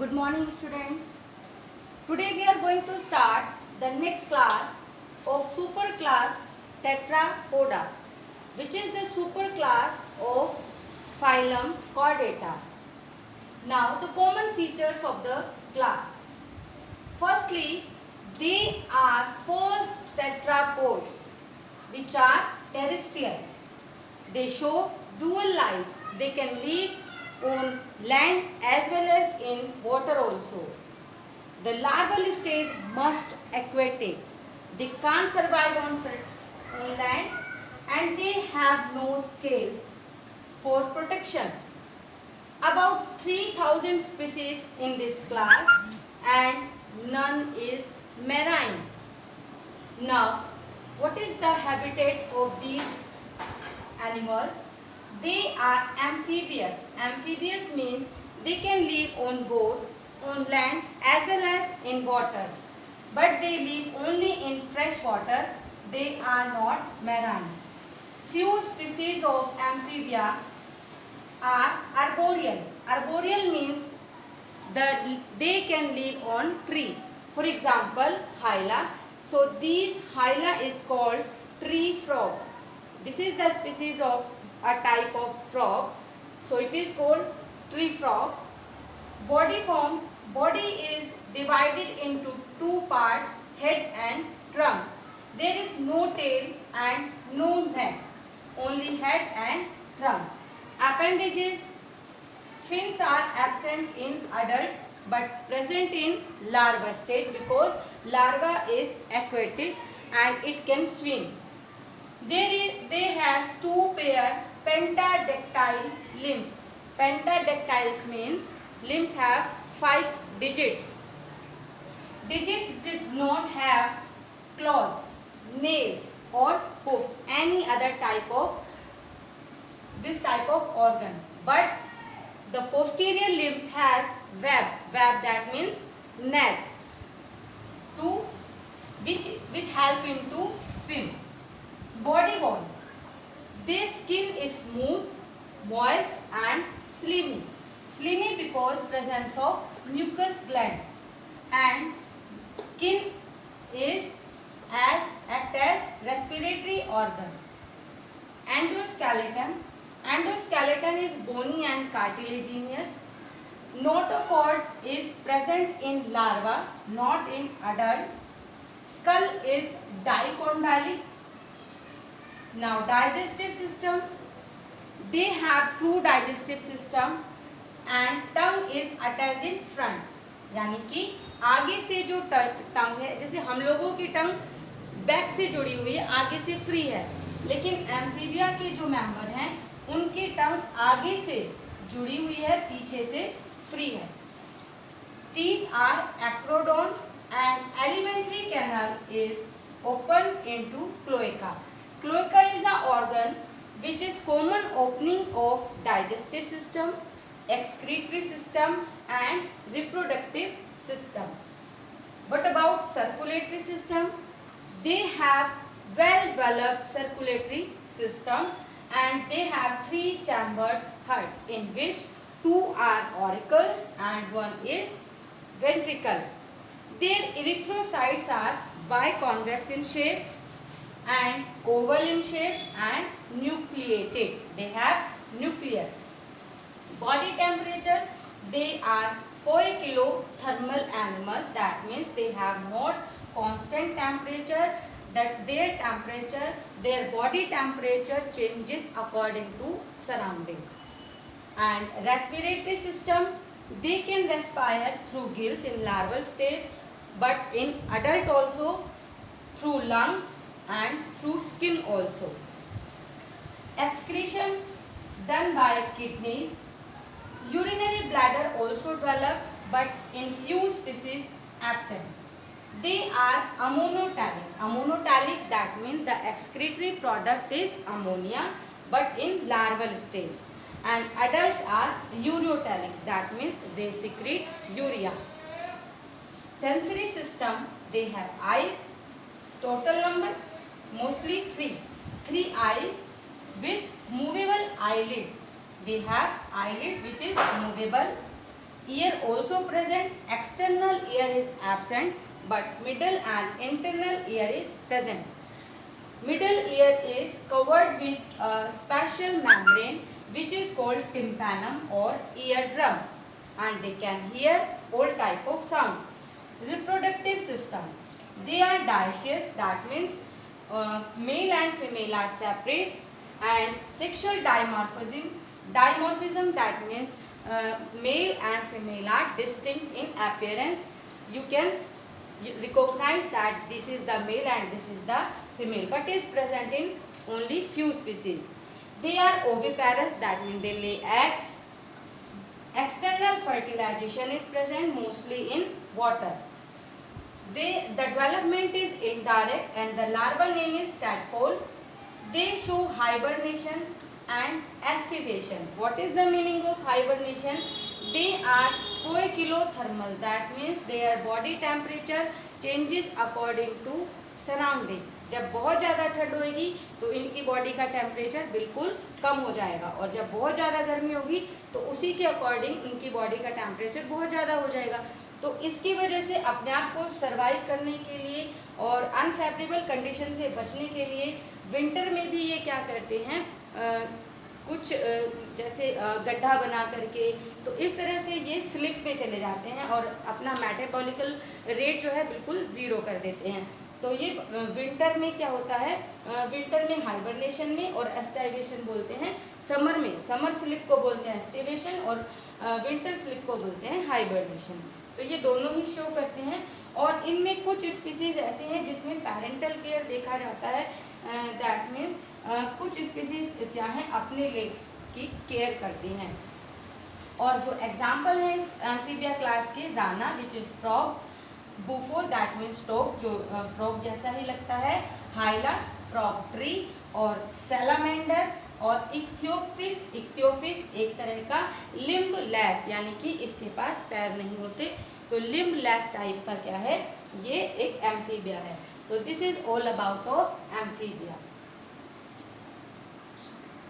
Good morning students. Today we are going to start the next class of superclass Tetrapoda, which is the superclass of phylum Chordata. Now the common features of the class. Firstly, they are first tetrapods which are terrestrial. They show dual life. They can live on land as well as in water also. The larval stage must aquatic. They can't survive on land and they have no scales for protection. About 3000 species in this class and none is marine. Now, what is the habitat of these animals? They are amphibious. Amphibious means they can live on both on land as well as in water. But they live only in fresh water. They are not marine. Few species of amphibia are arboreal. Arboreal means that they can live on tree. For example, hyla. So these hyla is called tree frog. This is the species of a type of frog. So it is called tree frog. Body form. Body is divided into two parts, head and trunk. There is no tail and no neck. Only head and trunk. Appendages. Fins are absent in adult but present in larva stage because larva is aquatic and it can swim. They has two pair pentadactyl limbs. Pentadactyls mean limbs have 5 digits. Digits did not have claws, nails or hoofs, any other type of this type of organ. But the posterior limbs has web. Web that means net to which help him to swim. Body bone. Their skin is smooth, moist and slimy. Slimy because presence of mucus gland and skin is act as respiratory organ. Endoskeleton. Endoskeleton is bony and cartilaginous. Notochord is present in larva, not in adult. Skull is dicondylic. Now digestive system. They have two digestive system and tongue is attached in front. यानी कि आगे से जो टंग है, जैसे हम लोगों की टंग बैक से जुड़ी हुई है, आगे से फ्री है, लेकिन एम्फीबिया के जो मेंबर हैं उनकी टंग आगे से जुड़ी हुई है, पीछे से फ्री है. Teeth are acrodont and alimentary canal is opens into cloaca. Cloaca is an organ which is common opening of digestive system, excretory system and reproductive system. What about circulatory system? They have well developed circulatory system and they have 3 chambered heart in which 2 are auricles and 1 is ventricle. Their erythrocytes are biconvex in shape and oval in shape and nucleated. They have nucleus. Body temperature. They are poikilothermal animals. That means they have not constant temperature. That their temperature, their body temperature changes according to surrounding. And respiratory system. They can respire through gills in larval stage, but in adult also through lungs and through skin also. Excretion done by kidneys. Urinary bladder also develop, but in few species absent. They are ammonotalic. Ammonotalic that means the excretory product is ammonia, but in larval stage. And adults are ureotalic, that means they secrete urea. Sensory system. They have eyes. Total number mostly 3. 3 eyes with movable eyelids. They have eyelids which is movable. ear also present, external ear is absent, but middle and internal ear is present. Middle ear is covered with a special membrane which is called tympanum or eardrum, and they can hear all type of sound. Reproductive system. They are dioecious, that means male and female are separate, and sexual dimorphism. Dimorphism, that means male and female are distinct in appearance. You can recognize that this is the male and this is the female, but is present in only few species. They are oviparous, that means they lay eggs. External fertilization is present mostly in water. The development is indirect and the larva name is tadpole. They show hibernation and estivation. What is the meaning of hibernation? They are poikilothermal, that means their body temperature changes according to surrounding. जब बहुत ज़्यादा ठंड होगी तो इनकी body का temperature बिल्कुल कम हो जाएगा, और जब बहुत ज़्यादा गर्मी होगी तो उसी के अकॉर्डिंग इनकी बॉडी का टेम्परेचर बहुत ज़्यादा हो जाएगा। तो इसकी वजह से अपने आप को सर्वाइव करने के लिए और अनफेवरेबल कंडीशन से बचने के लिए विंटर में भी ये क्या करते हैं, कुछ जैसे गड्ढा बना करके, तो इस तरह से ये स्लिप पे चले जाते हैं और अपना मेटाबॉलिकल रेट जो है बिल्कुल ज़ीरो कर देते हैं। तो ये विंटर में क्या होता है, विंटर में हाइबरनेशन में और एस्टाइवेशन बोलते हैं। समर में समर स्लिप को बोलते हैं एस्टिवेशन और विंटर स्लिप को बोलते हैं हाइबरनेशन। तो ये दोनों ही शो करते हैं, और इनमें कुछ स्पीसीज ऐसे हैं जिसमें पेरेंटल केयर देखा जाता है। दैट मीन्स कुछ स्पीसीज क्या हैं, अपने लेग्स की केयर करती हैं। और जो एग्जाम्पल है इस एम्फीबिया क्लास के, Rana which is frog, bufo that means talk जो फ्रॉग जैसा ही लगता है, हाइला फ्रॉग ट्री, और सैलामेंडर, और इक्थियोफिस एक तरह का लिम्ब लेस, यानी कि इसके पास पैर नहीं होते, तो लिम्ब लेस टाइप का क्या है, ये एक एम्फीबिया है। तो this is all about of amphibia.